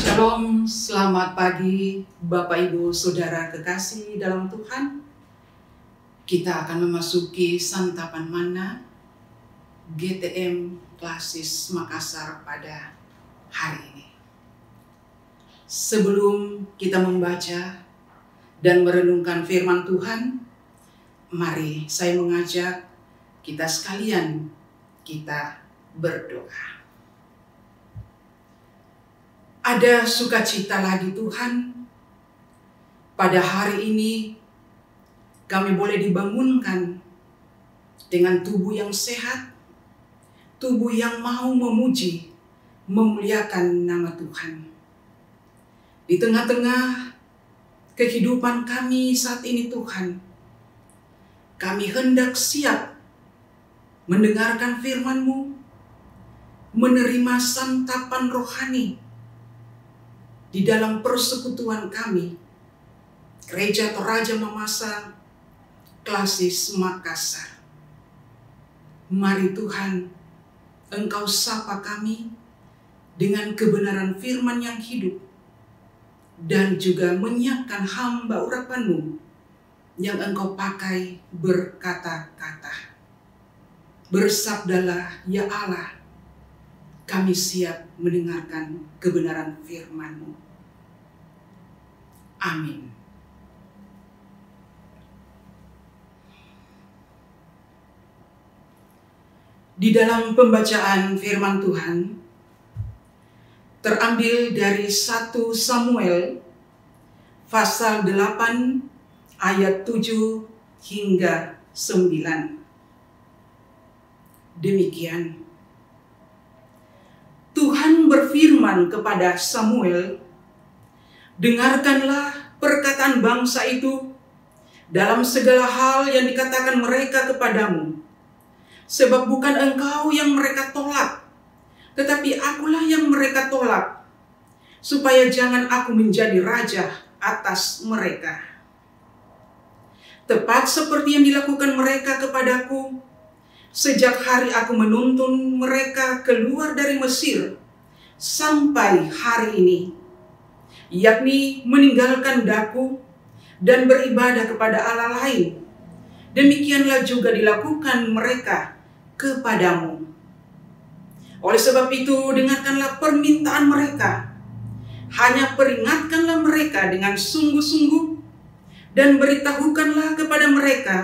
Shalom, selamat pagi Bapak Ibu Saudara kekasih dalam Tuhan. Kita akan memasuki santapan mana GTM Klasis Makassar pada hari ini. Sebelum kita membaca dan merenungkan firman Tuhan, mari saya mengajak kita sekalian kita berdoa. Ada sukacita lagi Tuhan, pada hari ini kami boleh dibangunkan dengan tubuh yang sehat, tubuh yang mau memuji, memuliakan nama Tuhan. Di tengah-tengah kehidupan kami saat ini Tuhan, kami hendak siap mendengarkan firman-Mu, menerima santapan rohani di dalam persekutuan kami, Gereja Toraja Mamasa Klasis Makassar. Mari Tuhan, Engkau sapa kami dengan kebenaran firman yang hidup, dan juga menyiapkan hamba urapan-Mu yang Engkau pakai berkata-kata. Bersabdalah ya Allah, kami siap mendengarkan kebenaran firman-Mu. Amin. Di dalam pembacaan firman Tuhan, terambil dari 1 Samuel pasal 8 ayat 7 hingga 9. Demikian. Tuhan berfirman kepada Samuel, "Dengarkanlah perkataan bangsa itu dalam segala hal yang dikatakan mereka kepadamu. Sebab bukan engkau yang mereka tolak, tetapi akulah yang mereka tolak, supaya jangan aku menjadi raja atas mereka. Tepat seperti yang dilakukan mereka kepadaku, sejak hari aku menuntun mereka keluar dari Mesir sampai hari ini, yakni meninggalkan daku dan beribadah kepada Allah lain. Demikianlah juga dilakukan mereka kepadamu. Oleh sebab itu, dengarkanlah permintaan mereka. Hanya peringatkanlah mereka dengan sungguh-sungguh, dan beritahukanlah kepada mereka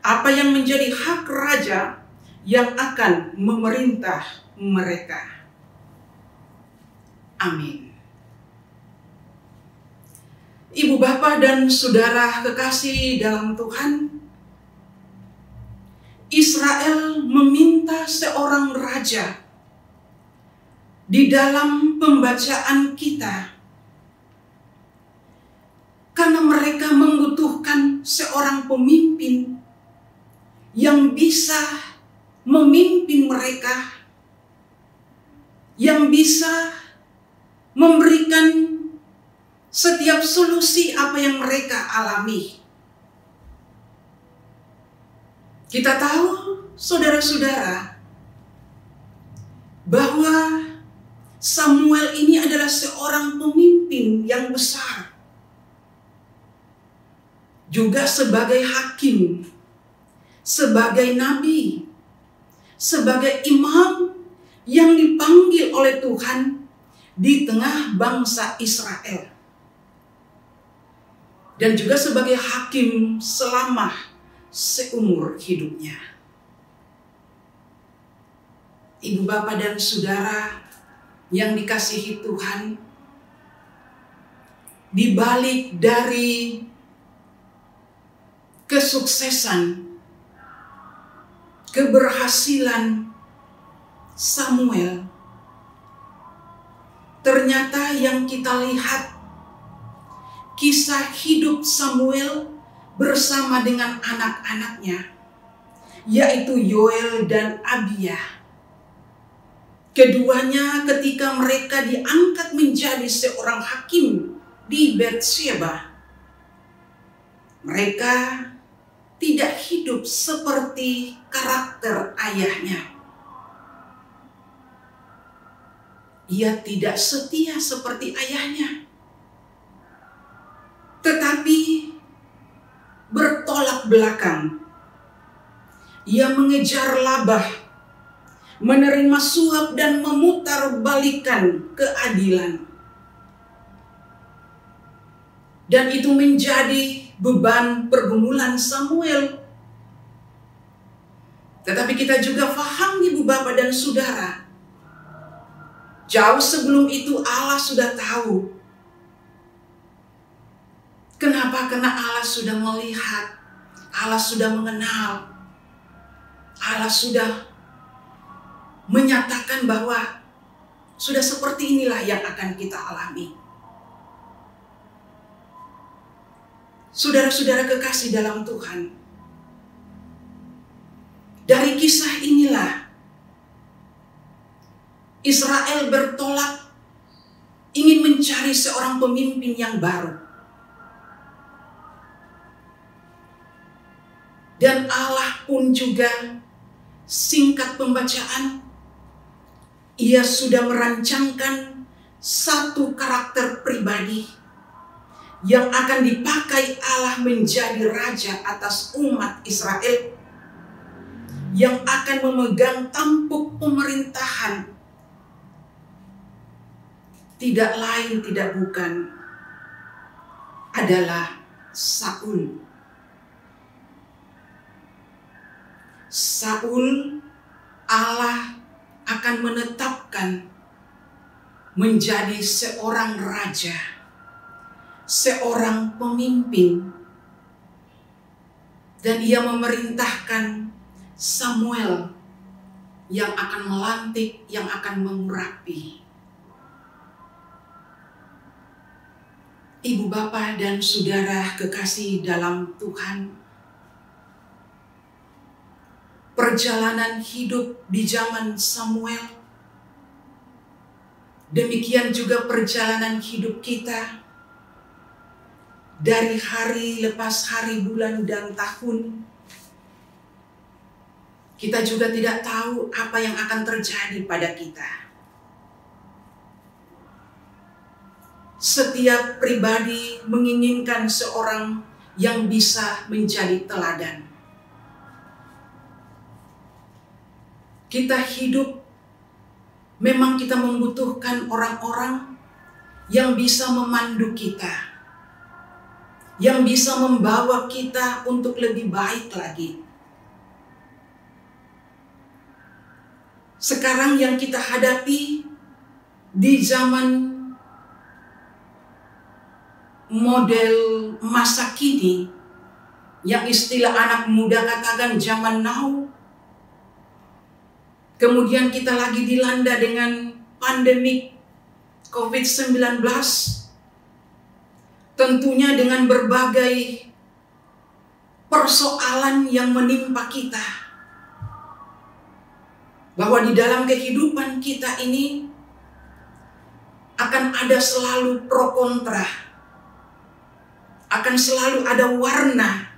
apa yang menjadi hak raja yang akan memerintah mereka." Amin. Ibu, bapak, dan saudara kekasih dalam Tuhan, Israel meminta seorang raja. Di dalam pembacaan kita, karena mereka membutuhkan seorang pemimpin yang bisa memimpin mereka, yang bisa memberikan setiap solusi apa yang mereka alami. Kita tahu, saudara-saudara, bahwa Samuel ini adalah seorang pemimpin yang besar, juga sebagai hakim, sebagai nabi, sebagai imam yang dipanggil oleh Tuhan di tengah bangsa Israel, dan juga sebagai hakim selama seumur hidupnya. Ibu, bapak, dan saudara yang dikasihi Tuhan, di balik dari kesuksesan, keberhasilan Samuel, ternyata yang kita lihat kisah hidup Samuel bersama dengan anak-anaknya, yaitu Yoel dan Abia. Keduanya ketika mereka diangkat menjadi seorang hakim di Betsheba, mereka tidak hidup seperti karakter ayahnya. ia tidak setia seperti ayahnya, tetapi bertolak belakang. Ia mengejar laba, menerima suap dan memutarbalikkan keadilan. Dan itu menjadi beban pergumulan Samuel. Tetapi kita juga paham, Ibu Bapak dan Saudara, jauh sebelum itu Allah sudah tahu. Kenapa? Karena Allah sudah melihat, Allah sudah mengenal, Allah sudah menyatakan bahwa sudah seperti inilah yang akan kita alami. Saudara-saudara kekasih dalam Tuhan, dari kisah inilah Israel bertolak ingin mencari seorang pemimpin yang baru. Dan Allah pun juga, singkat pembacaan, ia sudah merancangkan satu karakter pribadi yang akan dipakai Allah menjadi raja atas umat Israel, yang akan memegang tampuk pemerintahan. Tidak lain tidak bukan adalah Saul. Saul Allah akan menetapkan menjadi seorang raja, seorang pemimpin, dan ia memerintahkan Samuel yang akan melantik, yang akan mengurapi. Ibu Bapak dan Saudara kekasih dalam Tuhan, perjalanan hidup di zaman Samuel, demikian juga perjalanan hidup kita dari hari lepas hari, bulan, dan tahun. Kita juga tidak tahu apa yang akan terjadi pada kita. Setiap pribadi menginginkan seorang yang bisa menjadi teladan. Kita hidup, memang kita membutuhkan orang-orang yang bisa memandu kita, yang bisa membawa kita untuk lebih baik lagi. Sekarang yang kita hadapi di zaman model masa kini, yang istilah anak muda katakan zaman now. Kemudian kita lagi dilanda dengan pandemik COVID-19. Tentunya dengan berbagai persoalan yang menimpa kita. Bahwa di dalam kehidupan kita ini akan ada selalu pro kontra. Akan selalu ada warna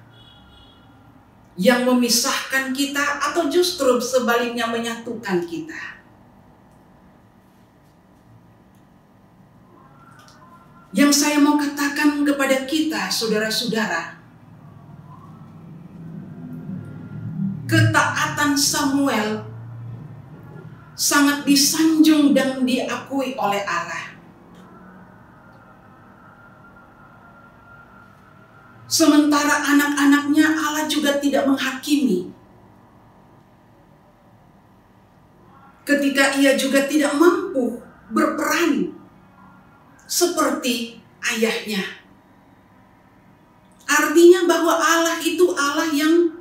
yang memisahkan kita atau justru sebaliknya menyatukan kita. Yang saya mau katakan kepada kita, saudara-saudara, ketaatan Samuel sangat disanjung dan diakui oleh Allah. Sementara anak-anaknya Allah juga tidak menghakimi. Ketika ia juga tidak mampu berperan seperti ayahnya. Artinya bahwa Allah itu Allah yang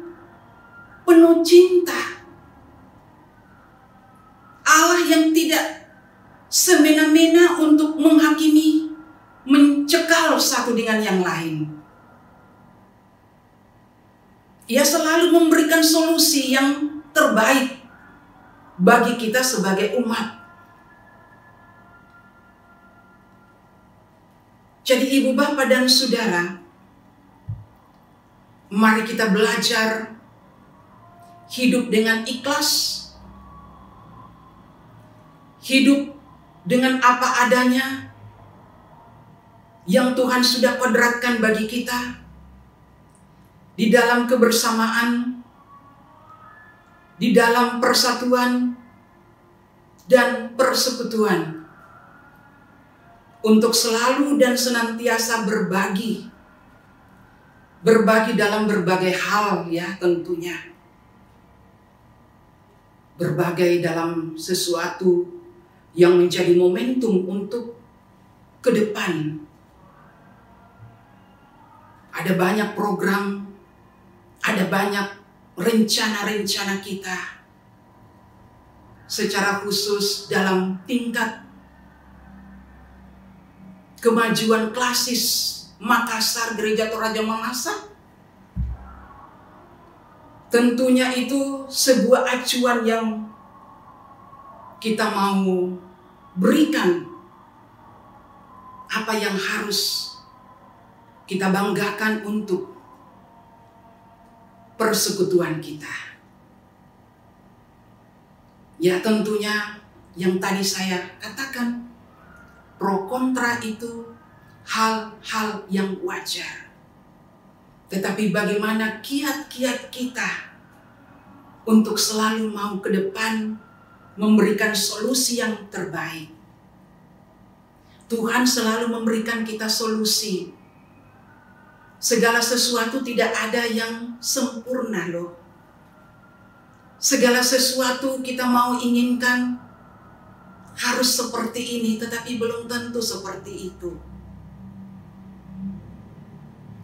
penuh cinta. Allah yang tidak semena-mena untuk menghakimi, mencekal satu dengan yang lain. Ia selalu memberikan solusi yang terbaik bagi kita sebagai umat. Jadi Ibu Bapak dan Saudara, mari kita belajar hidup dengan ikhlas, hidup dengan apa adanya yang Tuhan sudah kodratkan bagi kita di dalam kebersamaan, di dalam persatuan dan persekutuan, untuk selalu dan senantiasa berbagi dalam berbagai hal, ya tentunya. Berbagai dalam sesuatu yang menjadi momentum untuk ke depan. Ada banyak program, ada banyak rencana-rencana kita, secara khusus dalam tingkat kemajuan klasis Makassar, Gereja Toraja Mamasa. Tentunya itu sebuah acuan yang kita mau berikan, apa yang harus kita banggakan untuk persekutuan kita. Ya tentunya yang tadi saya katakan, pro kontra itu hal-hal yang wajar. Tetapi bagaimana kiat-kiat kita untuk selalu mau ke depan memberikan solusi yang terbaik. Tuhan selalu memberikan kita solusi. Segala sesuatu tidak ada yang sempurna loh. Segala sesuatu kita mau inginkan harus seperti ini, tetapi belum tentu seperti itu.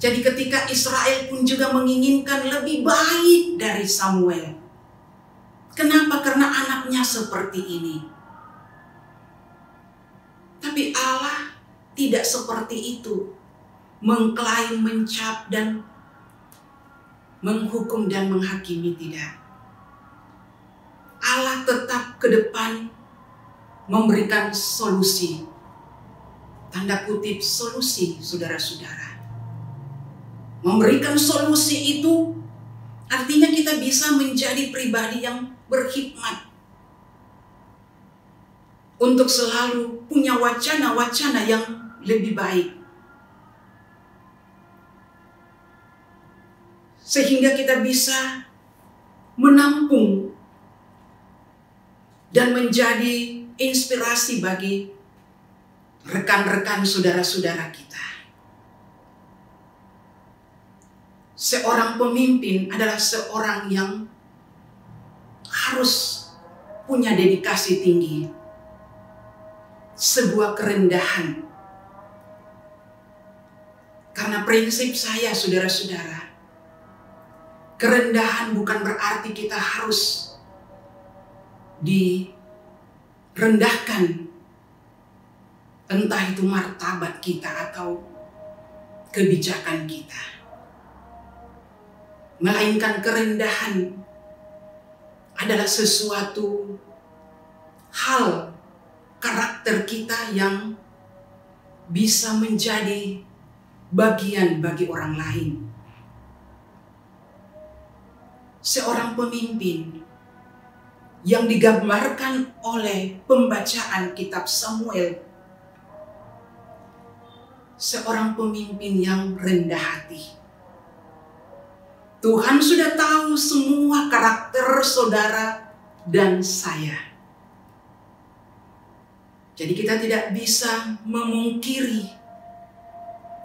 Jadi ketika Israel pun juga menginginkan lebih baik dari Samuel. Kenapa? Karena anaknya seperti ini. Tapi Allah tidak seperti itu. Mengklaim, mencap, dan menghukum dan menghakimi, tidak. Allah tetap ke depan memberikan solusi. Tanda kutip solusi, saudara-saudara. Memberikan solusi itu artinya kita bisa menjadi pribadi yang berhikmat. Untuk selalu punya wacana-wacana yang lebih baik. Sehingga kita bisa menampung dan menjadi inspirasi bagi rekan-rekan saudara-saudara kita. Seorang pemimpin adalah seorang yang harus punya dedikasi tinggi, sebuah kerendahan. Karena prinsip saya, saudara-saudara, kerendahan bukan berarti kita harus direndahkan, entah itu martabat kita atau kebijakan kita. Melainkan kerendahan adalah sesuatu hal karakter kita yang bisa menjadi bagian bagi orang lain. Seorang pemimpin yang digambarkan oleh pembacaan kitab Samuel, seorang pemimpin yang rendah hati. Tuhan sudah tahu semua karakter saudara dan saya. Jadi kita tidak bisa memungkiri.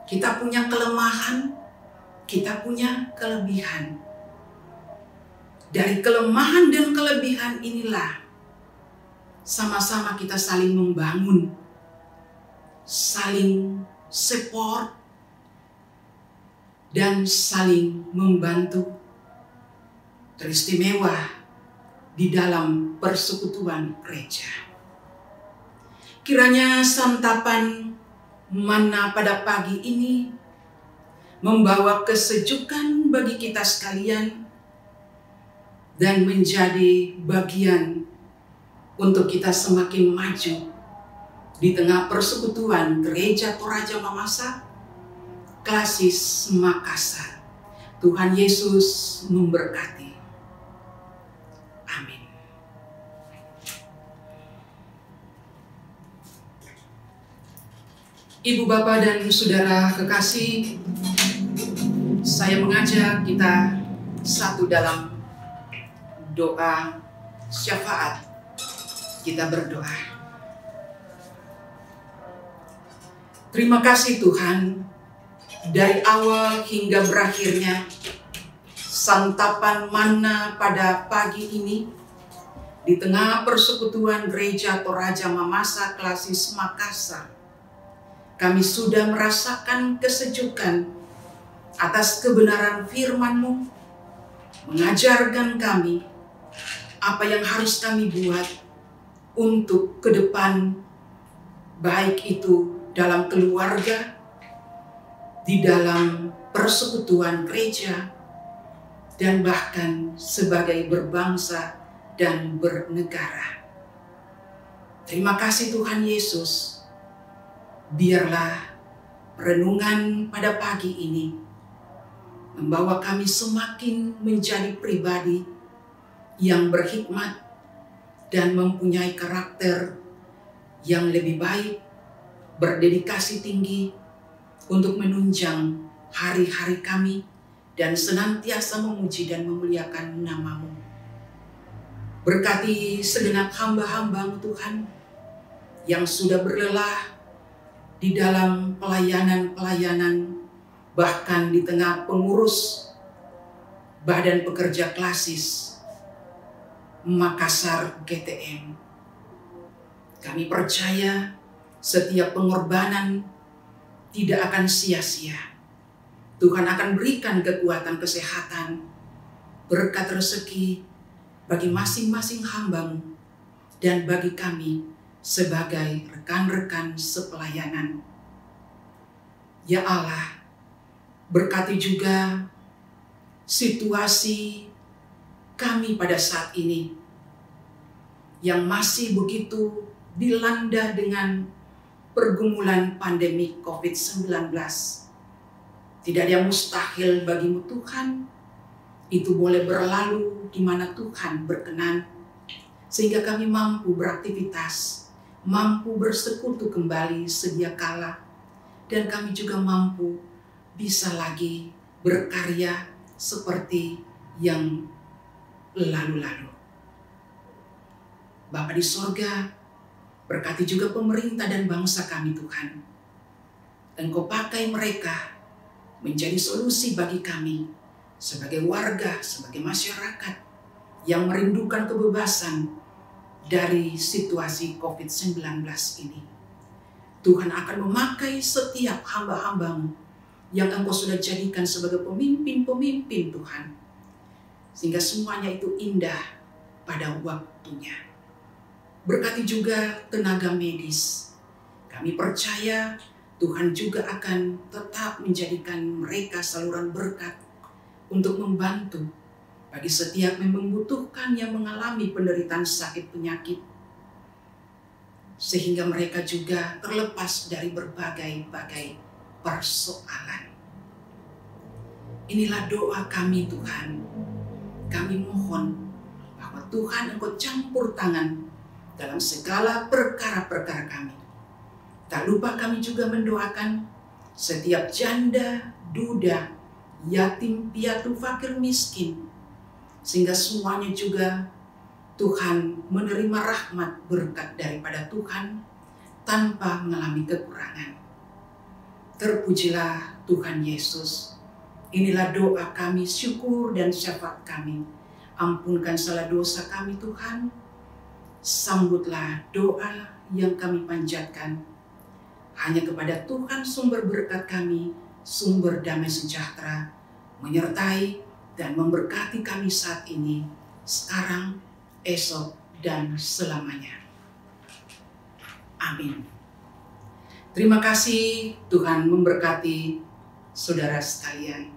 Kita punya kelemahan, kita punya kelebihan. Dari kelemahan dan kelebihan inilah sama-sama kita saling membangun, saling support, dan saling membantu. Teristimewa di dalam persekutuan gereja. Kiranya santapan mana pada pagi ini membawa kesejukan bagi kita sekalian dan menjadi bagian untuk kita semakin maju di tengah persekutuan Gereja Toraja Mamasa Klasis Makassar. Tuhan Yesus memberkati. Amin. Ibu, Bapak, dan Saudara kekasih, saya mengajak kita satu dalam doa syafaat. Kita berdoa. Terima kasih Tuhan, dari awal hingga berakhirnya santapan manna pada pagi ini di tengah persekutuan Gereja Toraja Mamasa Klasis Makassar. Kami sudah merasakan kesejukan atas kebenaran firman-Mu, mengajarkan kami apa yang harus kami buat untuk ke depan, baik itu dalam keluarga, di dalam persekutuan gereja, dan bahkan sebagai berbangsa dan bernegara. Terima kasih Tuhan Yesus. Biarlah renungan pada pagi ini membawa kami semakin menjadi pribadi yang berhikmat dan mempunyai karakter yang lebih baik, berdedikasi tinggi untuk menunjang hari-hari kami dan senantiasa memuji dan memuliakan nama-Mu. Berkati segenap hamba-hamba-Mu Tuhan yang sudah berlelah di dalam pelayanan-pelayanan, bahkan di tengah pengurus Badan Pekerja Klasis Makassar GTM. Kami percaya setiap pengorbanan tidak akan sia-sia. Tuhan akan berikan kekuatan kesehatan, berkat rezeki bagi masing-masing hamba-Mu dan bagi kami sebagai rekan-rekan sepelayanan. Ya Allah, berkati juga situasi kami pada saat ini yang masih begitu dilanda dengan pergumulan pandemi COVID-19. Tidak ada yang mustahil bagi-Mu Tuhan. Itu boleh berlalu di mana Tuhan berkenan, sehingga kami mampu beraktivitas, mampu bersekutu kembali sedia kala, dan kami juga mampu bisa lagi berkarya seperti yang lalu-lalu. Bapa di sorga, berkati juga pemerintah dan bangsa kami Tuhan. Engkau pakai mereka menjadi solusi bagi kami sebagai warga, sebagai masyarakat yang merindukan kebebasan dari situasi COVID-19 ini. Tuhan akan memakai setiap hamba-hamba-Mu yang Engkau sudah jadikan sebagai pemimpin-pemimpin Tuhan, sehingga semuanya itu indah pada waktunya. Berkati juga tenaga medis. Kami percaya Tuhan juga akan tetap menjadikan mereka saluran berkat untuk membantu bagi setiap yang membutuhkan, yang mengalami penderitaan sakit penyakit, sehingga mereka juga terlepas dari berbagai-bagai persoalan. Inilah doa kami Tuhan. Kami mohon bahwa Tuhan Engkau campur tangan dalam segala perkara-perkara kami. Tak lupa kami juga mendoakan setiap janda, duda, yatim, piatu, fakir, miskin, sehingga semuanya juga Tuhan menerima rahmat berkat daripada Tuhan tanpa mengalami kekurangan. Terpujilah Tuhan Yesus. Inilah doa kami, syukur dan syafaat kami. Ampunkan segala dosa kami Tuhan. Sambutlah doa yang kami panjatkan. Hanya kepada Tuhan sumber berkat kami, sumber damai sejahtera, menyertai dan memberkati kami saat ini, sekarang, esok, dan selamanya. Amin. Terima kasih, Tuhan memberkati saudara sekalian.